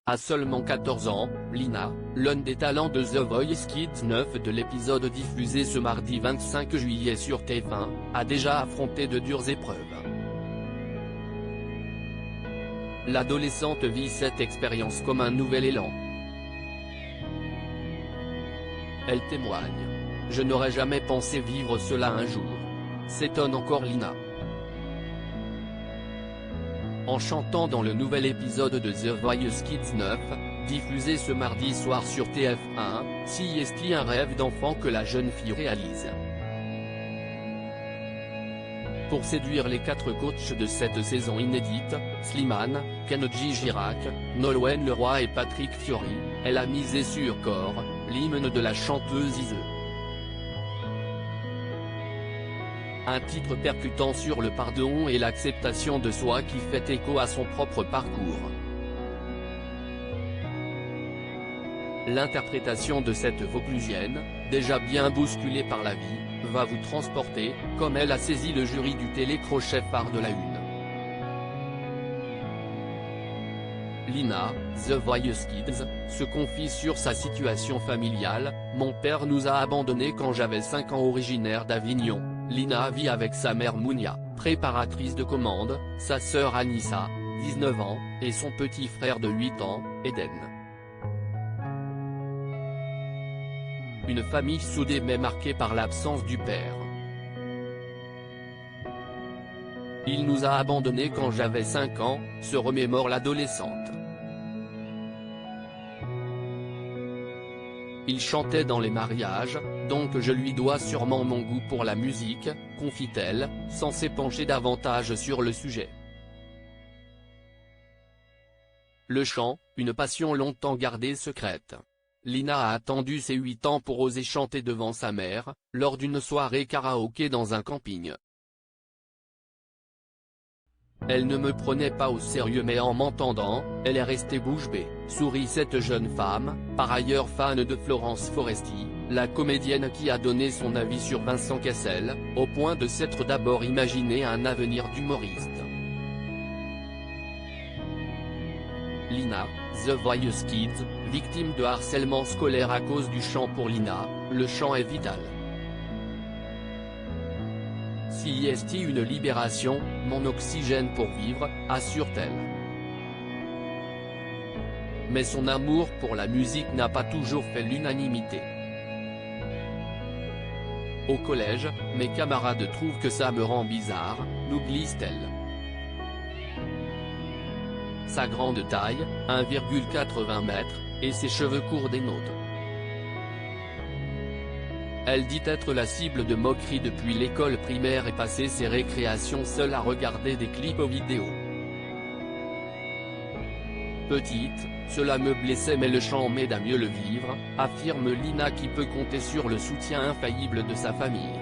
À seulement 14 ans, Lina, l'un des talents de The Voice Kids 9 de l'épisode diffusé ce mardi 25 juillet sur TF1, a déjà affronté de dures épreuves. L'adolescente vit cette expérience comme un nouvel élan. Elle témoigne. « Je n'aurais jamais pensé vivre cela un jour », s'étonne encore Lina. En chantant dans le nouvel épisode de The Voice Kids 9, diffusé ce mardi soir sur TF1, CIST un rêve d'enfant que la jeune fille réalise. Pour séduire les 4 coachs de cette saison inédite, Slimane, Kenji Girac, Nolwenn Leroy et Patrick Fiori, elle a misé sur Corps, l'hymne de la chanteuse Ise. Un titre percutant sur le pardon et l'acceptation de soi qui fait écho à son propre parcours. L'interprétation de cette Vauclusienne, déjà bien bousculée par la vie, va vous transporter, comme elle a saisi le jury du télécrochet phare de la Une. Lina, The Voice Kids, se confie sur sa situation familiale. « Mon père nous a abandonnés quand j'avais 5 ans. Originaire d'Avignon, Lina vit avec sa mère Mounia, préparatrice de commande, sa sœur Anissa, 19 ans, et son petit frère de 8 ans, Eden. Une famille soudée mais marquée par l'absence du père. Il nous a abandonnés quand j'avais 5 ans, se remémore l'adolescente. Il chantait dans les mariages, donc je lui dois sûrement mon goût pour la musique, confie-t-elle, sans s'épancher davantage sur le sujet. Le chant, une passion longtemps gardée secrète. Lina a attendu ses 8 ans pour oser chanter devant sa mère, lors d'une soirée karaoké dans un camping. Elle ne me prenait pas au sérieux mais en m'entendant, elle est restée bouche bée, sourit cette jeune femme, par ailleurs fan de Florence Foresti, la comédienne qui a donné son avis sur Vincent Cassel, au point de s'être d'abord imaginé un avenir d'humoriste. Lina, The Voice Kids, victime de harcèlement scolaire à cause du chant. Pour Lina, le chant est vital. CIST une libération, mon oxygène pour vivre, assure-t-elle. Mais son amour pour la musique n'a pas toujours fait l'unanimité. Au collège, mes camarades trouvent que ça me rend bizarre, nous glisse-t-elle. Sa grande taille, 1,80 m, et ses cheveux courts dénotent. Elle dit être la cible de moqueries depuis l'école primaire et passer ses récréations seule à regarder des clips vidéo. Petite, cela me blessait mais le chant m'aide à mieux le vivre, affirme Lina qui peut compter sur le soutien infaillible de sa famille.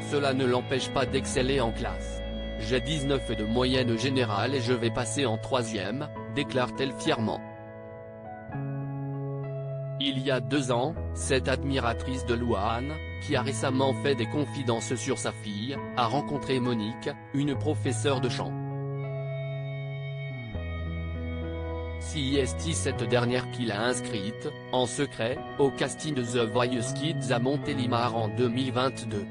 Cela ne l'empêche pas d'exceller en classe. J'ai 19 de moyenne générale et je vais passer en 3e, déclare-t-elle fièrement. Il y a 2 ans, cette admiratrice de Louane, qui a récemment fait des confidences sur sa fille, a rencontré Monique, une professeure de chant. CIST cette dernière qui l'a inscrite, en secret, au casting de The Voice Kids à Montélimar en 2022.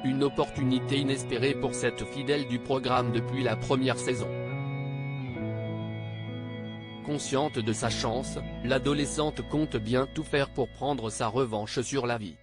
Une opportunité inespérée pour cette fidèle du programme depuis la première saison. Consciente de sa chance, l'adolescente compte bien tout faire pour prendre sa revanche sur la vie.